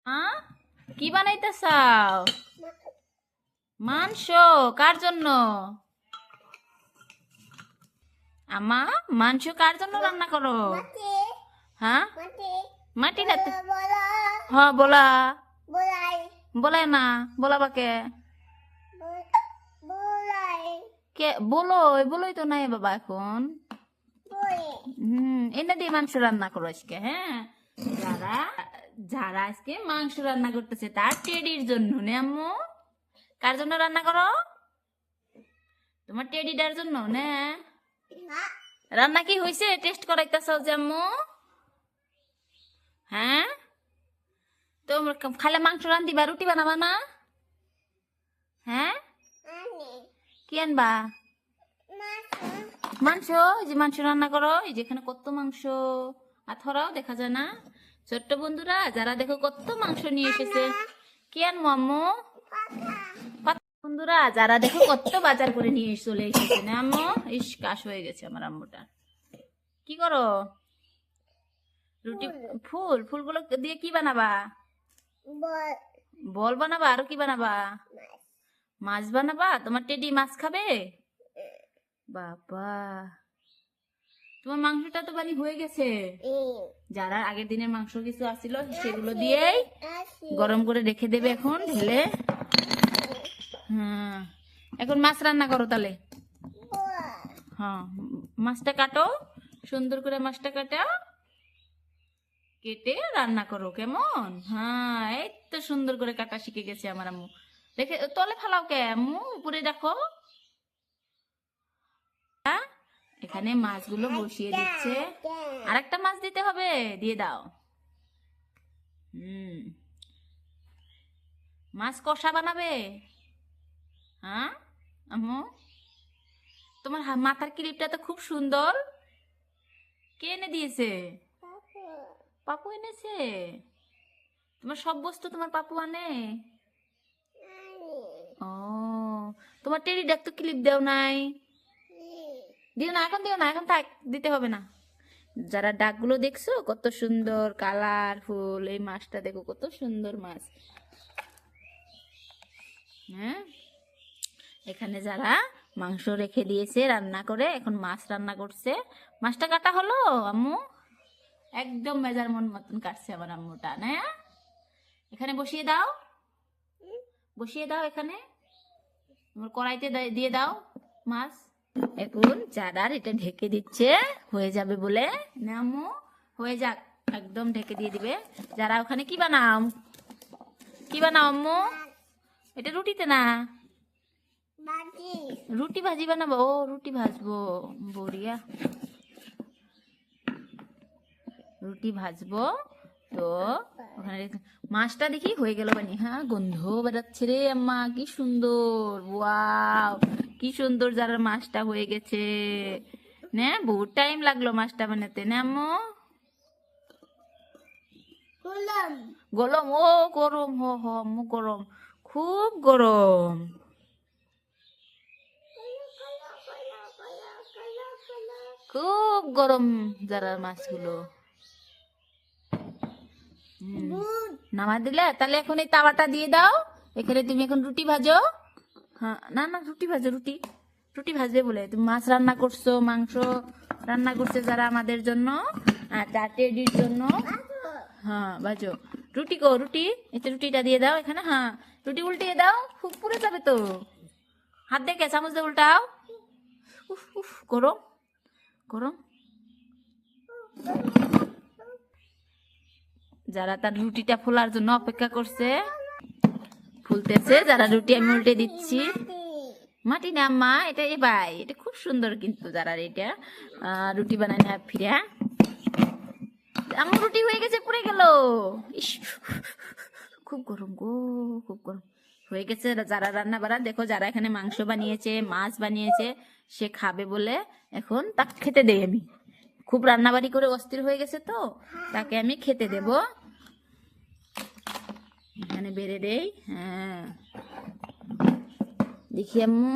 হ্যাঁ, কি বানাইতেছাও? মাংস? কার জন্য? আমা, মাংস কার জন্য রান্না করো? হ্যাঁ, মাটি না হ্যাঁ বলা বলে না, বলাবাকে কে বলো? বলোই তো নাই বাবা এখন। এনে দিয়ে মাংস রান্না করো আজকে। হ্যাঁ, যারা যারা আজকে মাংস রান্না করতেছে তার টেডির জন্য নে আম্মু। কার জন্য রান্না করো? তোমার টেডিটার জন্য নে। রান্না কি হয়েছে? টেস্ট করাইতেছ যে আম্মু? হ্যাঁ, তো খালে মাংস রান্ধিবা, রুটি বানাবা না? হ্যাঁ, কি আনবা? মাংস। এই যে মাংস রান্না করো, এই যে এখানে কত মাংস। আর থরাও দেখা যায় না। ছোট্ট বন্ধুরা যারা দেখো কত মাংস নিয়ে এসেছে। কি আনবো আম্মু? বন্ধুরা যারা দেখো কত বাজার করে নিয়ে চলে এসেছে না আম্মু। ইস, কাশ হয়ে গেছে আমার আম্মুটা। কি করো? রুটি? ফুলগুলো দিয়ে কি বানাবা? বল বানাবা? আর কি বানাবা? মাছ বানাবা? তোমার টেডি মাছ খাবে? বাবা, তোমার মাংসটা তো বানি হয়ে গেছে। যারা আগের দিনের মাংস কিছু আসছিল সেগুলো দিয়েই গরম করে রেখে দেবে এখন ঢেলে। হ্যাঁ, এখন মাছ রান্না করো তাহলে। হ্যাঁ, মাছটা কাটো, সুন্দর করে মাছটা কাটা কেটে রান্না করো কেমন। হ্যাঁ, এই তো সুন্দর করে কাটা শিখে গেছে আমার আম্মু। দেখে তলে ফালাও কে আম্মু, উপরে দেখো। এখানে মাছগুলো বসিয়ে দিচ্ছে। আর একটা মাছ দিতে হবে, দিয়ে দাও। মাছ কষা বানাবে? হ্যাঁ আম্মু, তোমার মাথার ক্লিপটা তো খুব সুন্দর। কে এনে দিয়েছে? পাপু এনেছে। তোমার সব বস্তু তোমার পাপু আনে? ও, তোমার টেডি ডাক তো ক্লিপ দেও নাই। দিও না, এখন দিও না, এখন থাক, দিতে হবে না। যারা ডাকগুলো দেখছো কত সুন্দর কালারফুল। এই মাছটা দেখো কত সুন্দর মাছ। হ্যাঁ, এখানে যারা মাংস রেখে দিয়েছে রান্না করে, এখন মাছ রান্না করছে। মাছটা কাটা হলো আম্মু? একদম মেজারমেন্ট মতন কাটছে আমার আম্মুটা না। এখানে বসিয়ে দাও, বসিয়ে দাও এখানে। কড়াইতে দিয়ে দাও মাছ। এখন যারা এটা ঢেকে দিচ্ছে হয়ে যাবে বলে না আম্মু। হয়ে যাক, একদম ঢেকে দিয়ে দিবে। যারা ওখানে কি বানাও? কি বানাও আম্মু? এটা রুটিতে না, রুটি ভাজি বানাবো। ও, রুটি ভাজবো, বড়িয়া। রুটি ভাজবো তো ওখানে মাছটা দেখি হয়ে গেল বানি। হ্যাঁ, গন্ধ বেরাচ্ছে রে আম্মা, কি সুন্দর। ওয়াও, কি সুন্দর যারা মাছটা হয়ে গেছে। না, বহুত টাইম লাগলো মাছটা বানাতে না আম্মু? গরম? ও গরম, হো হো আম্মু, গরম, খুব গরম। খুব গরম যারা মাছগুলো। নামা দিলে তাহলে এখন এই তাওয়াটা দিয়ে দাও। এখানে তুমি এখন রুটি ভাজো। হ্যাঁ, না না, রুটি ভাজো, রুটি। রুটি ভাজবে বলে তুমি মাছ রান্না করছো, মাংস রান্না করছে যারা আমাদের জন্য আর তার টেডির জন্য। হ্যাঁ, ভাজো। রুটি কো, রুটি, এতে রুটিটা দিয়ে দাও এখানে। হ্যাঁ, রুটি উল্টিয়ে দাও, খুব পুড়ে যাবে তো। হাত দেখে চামচ দিয়ে উল্টাও। উফ উফ, গরম গরম। যারা তার রুটিটা ফোলার জন্য অপেক্ষা করছে, ফুলতেছে। যারা রুটি আমি উল্টে দিচ্ছি। মাটি না মা, এটা এ ভাই, এটা খুব সুন্দর কিন্তু যারা এটা রুটি বানায় না ফিরা। আমার রুটি হয়ে গেছে, পুড়ে গেল। ইস, খুব গরম গো, খুব গরম হয়ে গেছে। যারা রান্না বাড়া দেখো, যারা এখানে মাংস বানিয়েছে, মাছ বানিয়েছে, সে খাবে বলে এখন তাকে খেতে দেই আমি। খুব রান্নাবাড়ি করে অস্থির হয়ে গেছে তো, তাকে আমি খেতে দেব। এখানে বেড়ে দেই। হ্যাঁ, দেখি আম্মু।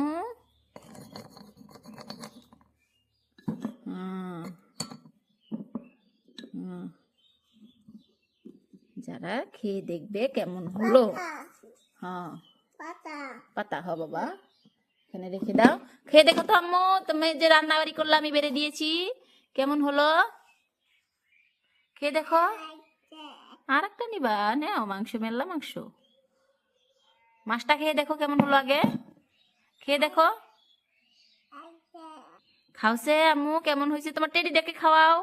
যারা খেয়ে দেখবে কেমন হলো। হ্যাঁ পাতা হ বাবা, এখানে রেখে দাও। খেয়ে দেখো তো আম্মু, তুমি যে রান্না বাড়ি করলে আমি বেড়ে দিয়েছি, কেমন হলো খেয়ে দেখো। আর একটা নিবা? নেও মাংস, মেলা মাংস। মাছটা খেয়ে দেখো কেমন হলো আগে, খেয়ে দেখো। খাওছে আম্মু, কেমন হয়েছে? তোমার টেডিটাকে খাওয়াও।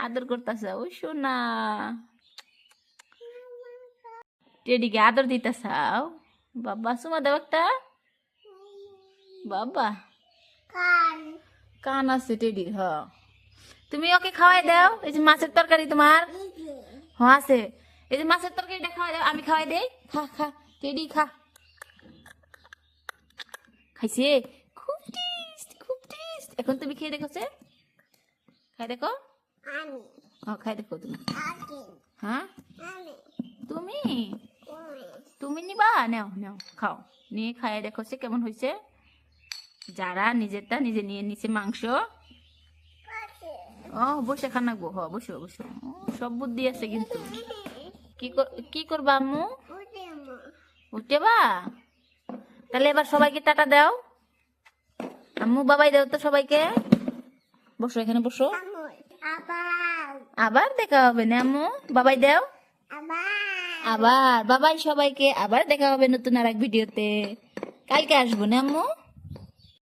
আদর করতেছে ও সোনা, টেডিকে আদর দিতেছাও। বাবা সুমা দাও একটা। বাবা কান আছে টেডির। হ তুমি ওকে খাওয়াই দাও। এই যে মাছের তরকারি তোমার, হ্যাঁ আছে। এই যে মাছের তরকারিটা খাওয়াই দাও, আমি খাওয়াই দেই। খা খা টেডি খা। খাইছে, খুব টেস্ট খুব টেস্ট। এখন তুমি খেয়ে দেখো, খাই দেখো। খাই দেখো তুমি। হ্যাঁ তুমি তুমি নিবা? নেও নেও খাও, নিয়ে খাইয়ে দেখো সে কেমন হয়েছে। যারা নিজেরটা নিজে নিয়ে নিছে মাংস। বসে খানা গো। বসো বসো। সব বুদ্ধি আছে কিন্তু। কি করবা আম্মু? উঠেবা? তাহলে এবার সবাইকে টাটা দাও। আম্মু বাবাই দাও তো সবাইকে। বসো এখানে বসো। আবার দেখা হবে না আম্মু? বাবাই দাও। আবার বাবাই সবাইকে। আবার দেখা হবে নতুন আর এক ভিডিওতে। কালকে আসবো না আম্মু?